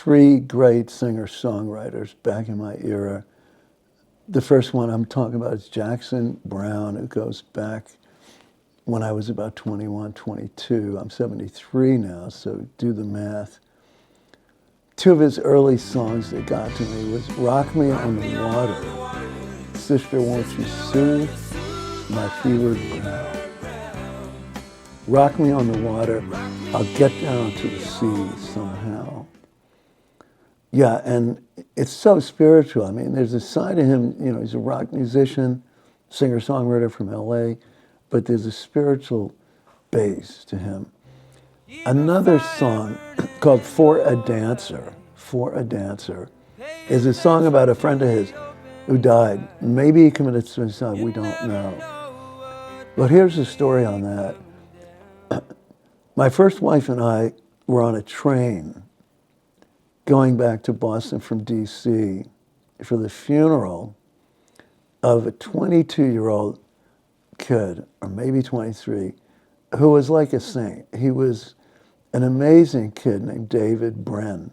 three great singer-songwriters back in my era. The first one I'm talking about is Jackson Browne. It goes back when I was about 21, 22. I'm 73 now, so do the math. Two of his early songs that got to me was Rock Me on the Water, Sister Won't You Soothe My Fevered Brow. Rock me on the water, I'll get down to the sea somehow. Yeah, and it's so spiritual. I mean, there's a side of him, you know, he's a rock musician, singer-songwriter from LA, but there's a spiritual base to him. Another song called For a Dancer, is a song about a friend of his who died. Maybe he committed suicide, we don't know. But here's the story on that. My first wife and I were on a train going back to Boston from DC for the funeral of a 22-year-old kid, or maybe 23, who was like a saint. He was an amazing kid named David Bren,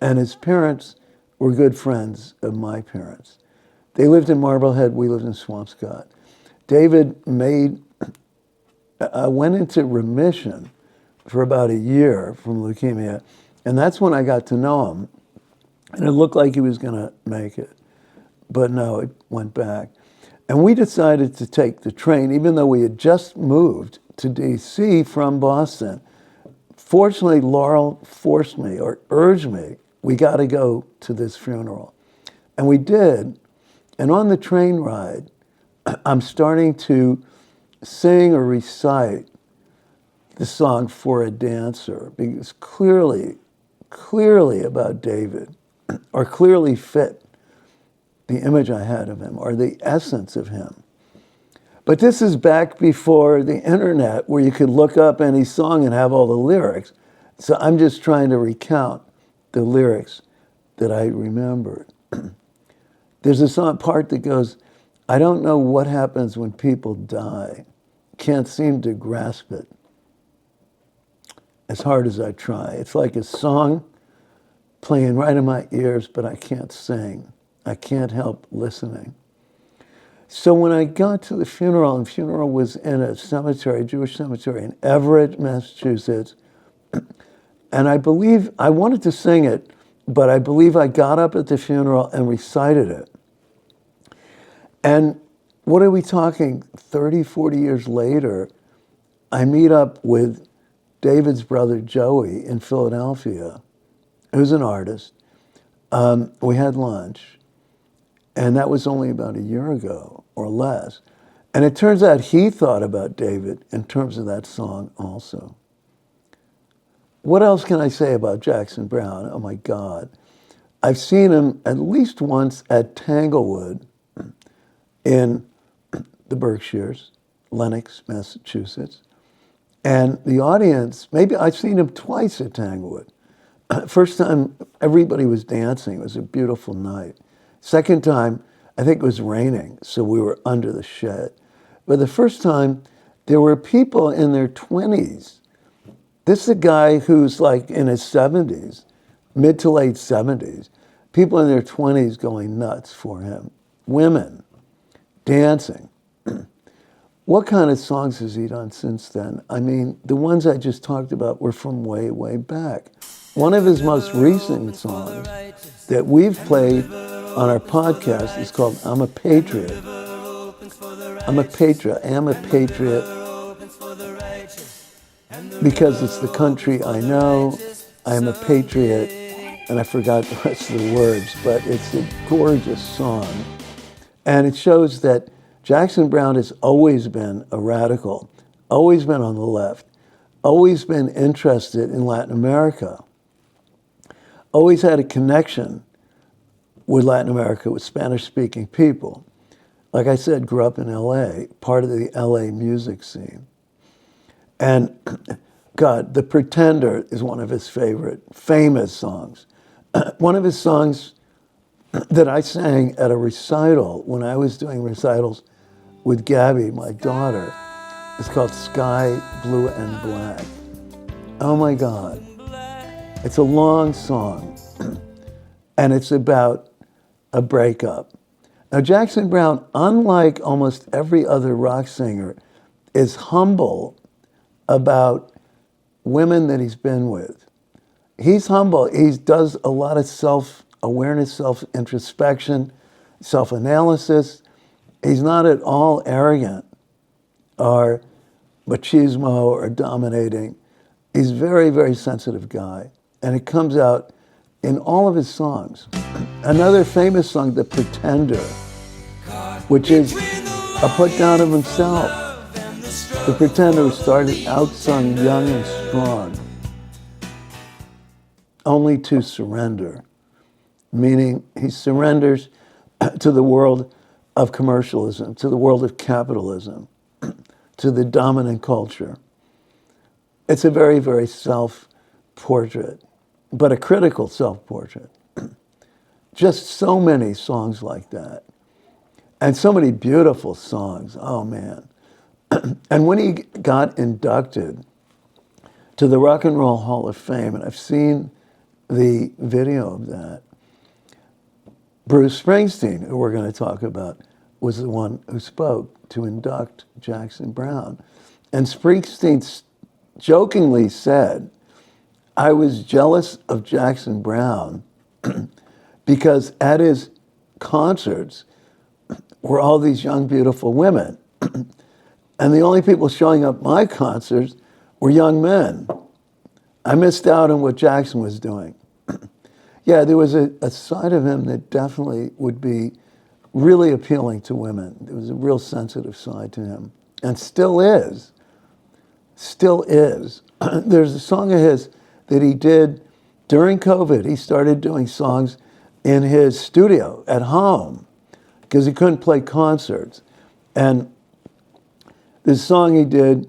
and his parents were good friends of my parents. They lived in Marblehead, we lived in Swampscott. David went into remission for about a year from leukemia, and that's when I got to know him. And it looked like he was gonna make it, but no, it went back. And we decided to take the train, even though we had just moved to DC from Boston. Fortunately, Laurel forced me or urged me, we gotta go to this funeral. And we did, and on the train ride, I'm starting to sing or recite the song For a Dancer, because clearly about David, or clearly fit the image I had of him, or the essence of him. But this is back before the internet, where you could look up any song and have all the lyrics. So I'm just trying to recount the lyrics that I remembered. There's a song part that goes, I don't know what happens when people die. Can't seem to grasp it as hard as I try. It's like a song playing right in my ears, but I can't sing. I can't help listening. So when I got to the funeral, and the funeral was in a cemetery, a Jewish cemetery in Everett, Massachusetts, and I believe, I wanted to sing it, but I believe I got up at the funeral and recited it. And what are we talking, 30, 40 years later, I meet up with David's brother Joey in Philadelphia, who's an artist. We had lunch, and that was only about a year ago or less. And it turns out he thought about David in terms of that song also. What else can I say about Jackson Browne? Oh my God. I've seen him at least once at Tanglewood in the Berkshires, Lenox, Massachusetts. And the audience, maybe I've seen him twice at Tanglewood. First time, everybody was dancing. It was a beautiful night. Second time, I think it was raining, so we were under the shed. But the first time, there were people in their 20s. This is a guy who's like in his 70s, mid to late 70s. People in their 20s going nuts for him. Women, dancing. What kind of songs has he done since then? I mean, the ones I just talked about were from way, way back. One of his most recent songs that we've played on our podcast is called I'm a Patriot. I'm a patriot. I am a patriot because it's the country I know. I am a patriot, and I forgot the rest of the words, but it's a gorgeous song. And it shows that Jackson Browne has always been a radical, always been on the left, always been interested in Latin America, always had a connection with Latin America, with Spanish-speaking people. Like I said, grew up in LA, part of the LA music scene. And God, The Pretender is one of his favorite, famous songs. One of his songs that I sang at a recital when I was doing recitals with Gabby, my daughter. It's called Sky, Blue and Black. Oh my God. It's a long song, and it's about a breakup. Now, Jackson Browne, unlike almost every other rock singer, is humble about women that he's been with. He's humble. He does a lot of self-awareness, self-introspection, self-analysis. He's not at all arrogant or machismo or dominating. He's a very, very sensitive guy. And it comes out in all of his songs. Another famous song, The Pretender, which is a put down of himself. The Pretender started out sung young and strong, only to surrender, meaning he surrenders to the world of commercialism, to the world of capitalism, to the dominant culture. It's a very, very self-portrait, but a critical self-portrait. Just so many songs like that. And so many beautiful songs, oh man. And when he got inducted to the Rock and Roll Hall of Fame, and I've seen the video of that, Bruce Springsteen, who we're going to talk about, was the one who spoke to induct Jackson Browne. And Springsteen jokingly said, I was jealous of Jackson Browne because at his concerts were all these young, beautiful women. And the only people showing up at my concerts were young men. I missed out on what Jackson was doing. Yeah, there was a side of him that definitely would be really appealing to women. There was a real sensitive side to him, and still is. Still is. There's a song of his that he did during COVID. He started doing songs in his studio at home because he couldn't play concerts. And this song he did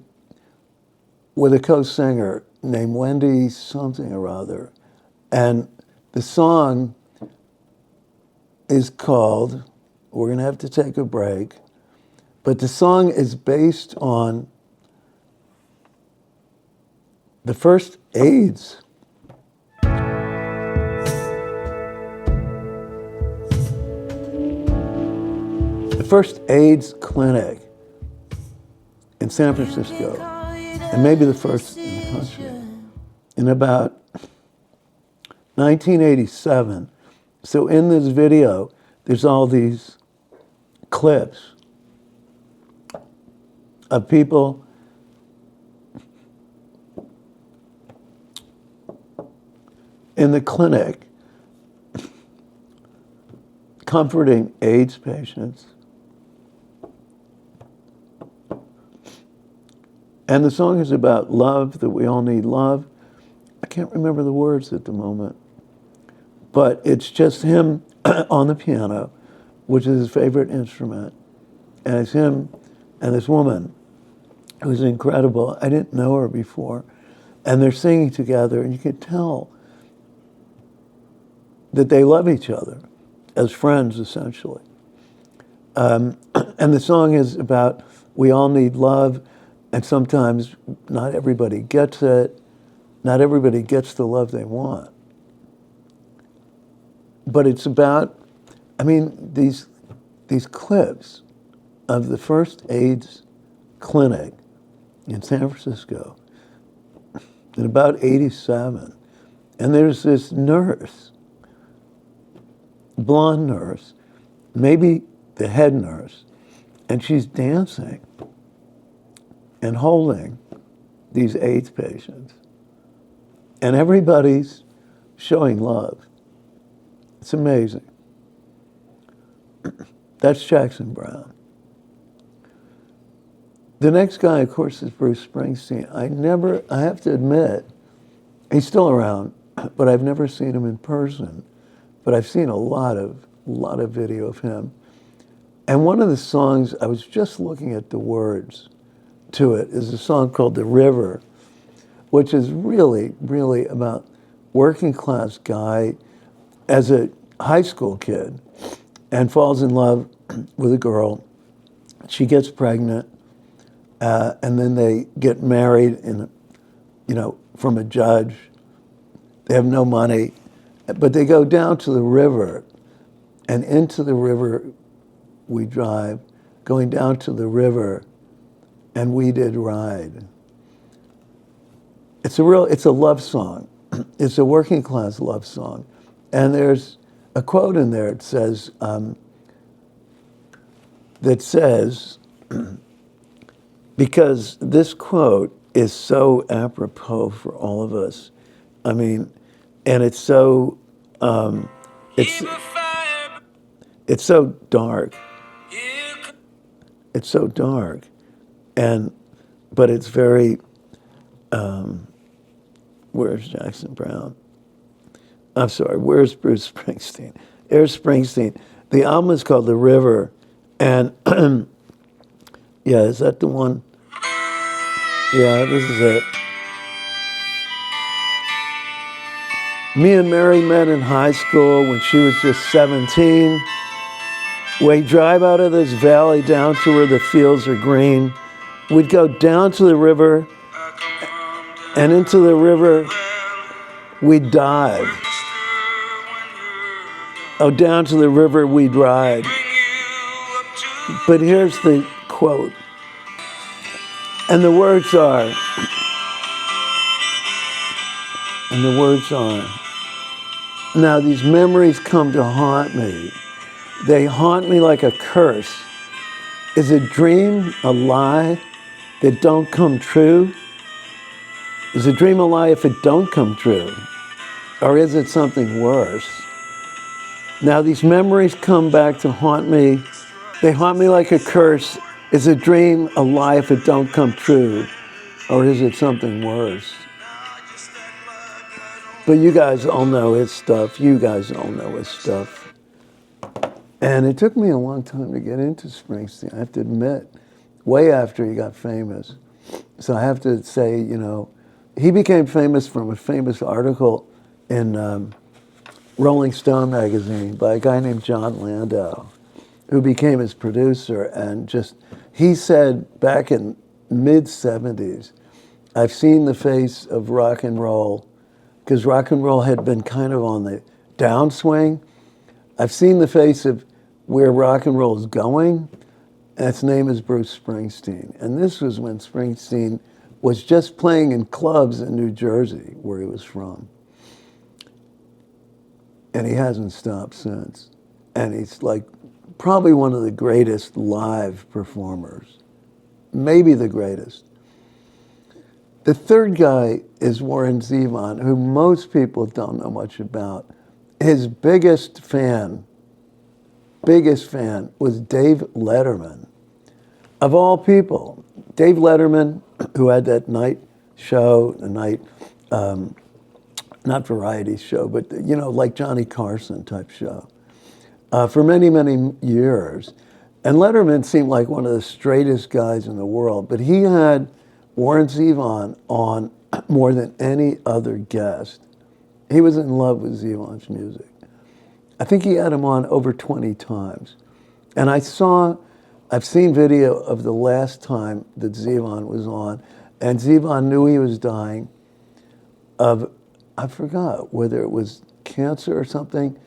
with a co-singer named Wendy something or other. And the song is called, we're going to have to take a break, but the song is based on the first AIDS. The first AIDS clinic in San Francisco, and maybe the first in the country, in about 1987. So in this video, there's all these clips of people in the clinic comforting AIDS patients. And the song is about love, that we all need love. I can't remember the words at the moment, but it's just him on the piano, which is his favorite instrument. And it's him and this woman who's incredible. I didn't know her before. And they're singing together, and you can tell that they love each other as friends, essentially. And the song is about we all need love, and sometimes not everybody gets it. Not everybody gets the love they want. But it's about, I mean, these clips of the first AIDS clinic in San Francisco in about 87. And there's this nurse, blonde nurse, maybe the head nurse, and she's dancing and holding these AIDS patients. And everybody's showing love. It's amazing. That's Jackson Browne. The next guy, of course, is Bruce Springsteen. I have to admit, he's still around, but I've never seen him in person. But I've seen a lot of video of him. And one of the songs, I was just looking at the words to it, is a song called The River, which is really, really about working class guy as a high school kid and falls in love with a girl. She gets pregnant, and then they get married from a judge. They have no money, but they go down to the river, and into the river we drive, going down to the river, and we did ride. It's a love song. It's a working class love song. And there's a quote in there that says, because this quote is so apropos for all of us. I mean, and it's so, it's so dark. It's so dark. But it's very, where's Jackson Browne? I'm sorry, where's Bruce Springsteen? There's Springsteen. The album is called The River, and yeah, is that the one? Yeah, this is it. Me and Mary met in high school when she was just 17. We drive out of this valley down to where the fields are green. We'd go down to the river, and into the river we'd dive. Oh, down to the river we'd ride. But here's the quote. And the words are, now these memories come to haunt me. They haunt me like a curse. Is a dream a lie that don't come true? Is a dream a lie if it don't come true? Or is it something worse? Now these memories come back to haunt me. They haunt me like a curse. Is a dream a lie if it don't come true? Or is it something worse? But you guys all know his stuff. You guys all know his stuff. And it took me a long time to get into Springsteen, I have to admit, way after he got famous. So I have to say, you know, he became famous from a famous article in Rolling Stone magazine by a guy named John Landau, who became his producer. And he said back in mid-70s, I've seen the face of rock and roll, because rock and roll had been kind of on the downswing. I've seen the face of where rock and roll is going, and its name is Bruce Springsteen. And this was when Springsteen was just playing in clubs in New Jersey, where he was from. And he hasn't stopped since. And he's like probably one of the greatest live performers, maybe the greatest. The third guy is Warren Zevon, who most people don't know much about. His biggest fan was Dave Letterman. Of all people, Dave Letterman, who had that night show, not variety show, but you know, like Johnny Carson type show, for many, many years. And Letterman seemed like one of the straightest guys in the world, but he had Warren Zevon on more than any other guest. He was in love with Zevon's music. I think he had him on over 20 times. And I've seen video of the last time that Zevon was on, and Zevon knew he was dying of, I forgot whether it was cancer or something.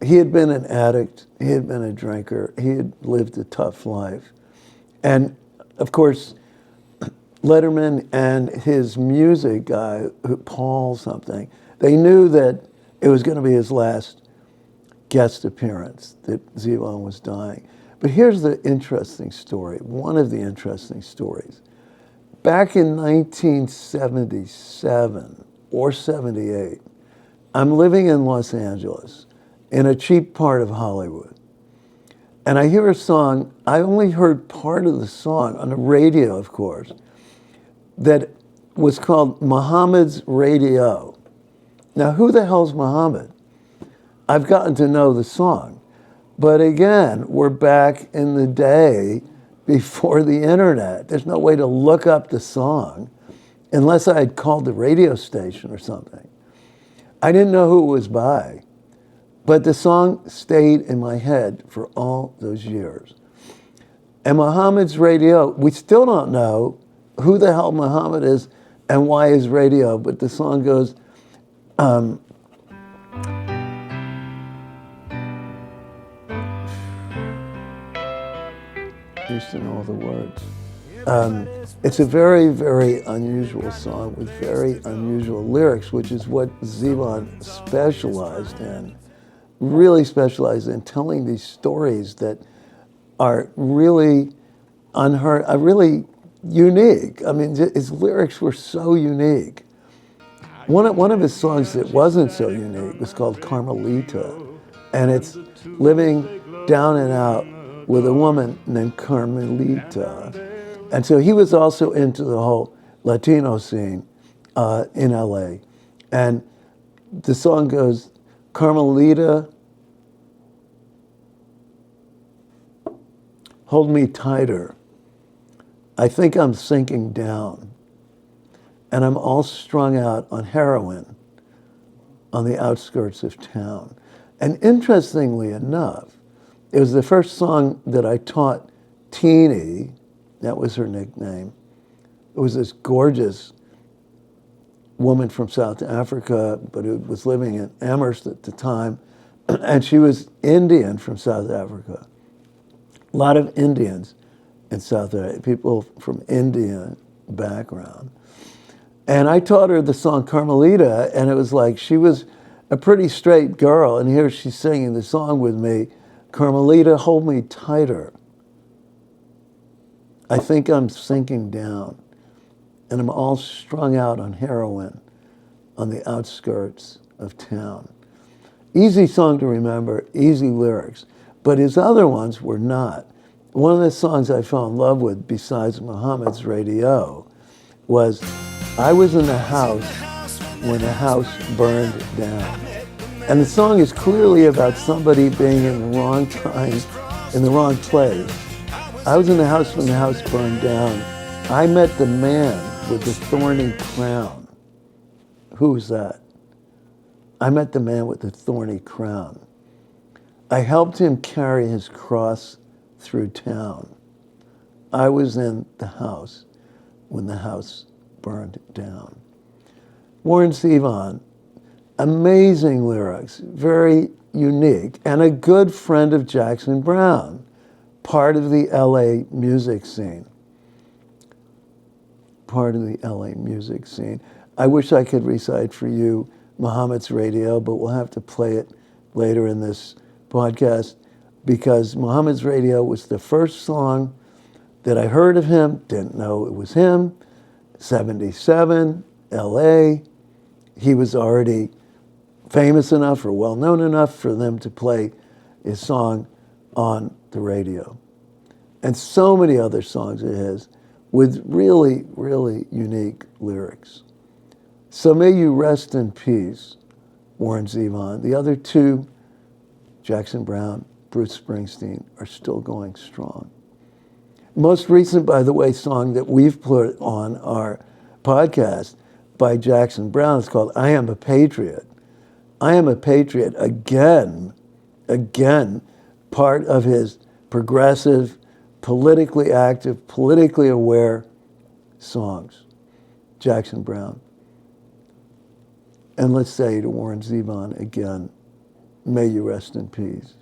He had been an addict, he had been a drinker, he had lived a tough life. And of course, Letterman and his music guy, Paul something, they knew that it was going to be his last guest appearance, that Zevon was dying. But here's the interesting story, one of the interesting stories. Back in 1977 or 78, I'm living in Los Angeles, in a cheap part of Hollywood. And I hear a song, I only heard part of the song on the radio, of course, that was called Muhammad's Radio. Now, who the hell's Muhammad? I've gotten to know the song. But again, we're back in the day before the internet. There's no way to look up the song unless I had called the radio station or something. I didn't know who it was by, but the song stayed in my head for all those years. And Muhammad's Radio, we still don't know who the hell Muhammad is and why his radio, but the song goes, Used to know all the words. It's a very, very unusual song with very unusual lyrics, which is what Zevon specialized in, really specialized in telling these stories that are really unheard, are really unique. I mean, his lyrics were so unique. One of his songs that wasn't so unique was called Carmelita, and it's living down and out with a woman named Carmelita. And so he was also into the whole Latino scene in LA. And the song goes, Carmelita, hold me tighter. I think I'm sinking down. And I'm all strung out on heroin on the outskirts of town. And interestingly enough, it was the first song that I taught Teenie, that was her nickname. It was this gorgeous woman from South Africa, but who was living in Amherst at the time, and she was Indian from South Africa. A lot of Indians in South Africa, people from Indian background. And I taught her the song Carmelita, and it was like she was a pretty straight girl, and here she's singing the song with me, Carmelita, hold me tighter. I think I'm sinking down, and I'm all strung out on heroin on the outskirts of town. Easy song to remember, easy lyrics, but his other ones were not. One of the songs I fell in love with, besides Muhammad's Radio, was I was in the house when the house burned down. And the song is clearly about somebody being in the wrong time, in the wrong place. I was in the house when the house burned down. I met the man with the thorny crown. Who was that? I met the man with the thorny crown. I helped him carry his cross through town. I was in the house when the house burned down. Warren Zevon, amazing lyrics, very unique, and a good friend of Jackson Browne, part of the LA music scene. Part of the LA music scene. I wish I could recite for you Muhammad's Radio, but we'll have to play it later in this podcast because Muhammad's Radio was the first song that I heard of him, didn't know it was him. 77, LA. He was already famous enough or well-known enough for them to play his song on the radio. And so many other songs of his with really, really unique lyrics. So may you rest in peace, Warren Zevon. The other two, Jackson Browne, Bruce Springsteen, are still going strong. Most recent, by the way, song that we've put on our podcast by Jackson Browne is called I Am a Patriot. I Am a Patriot, again, part of his progressive, politically active, politically aware songs. Jackson Browne. And let's say to Warren Zevon again, may you rest in peace.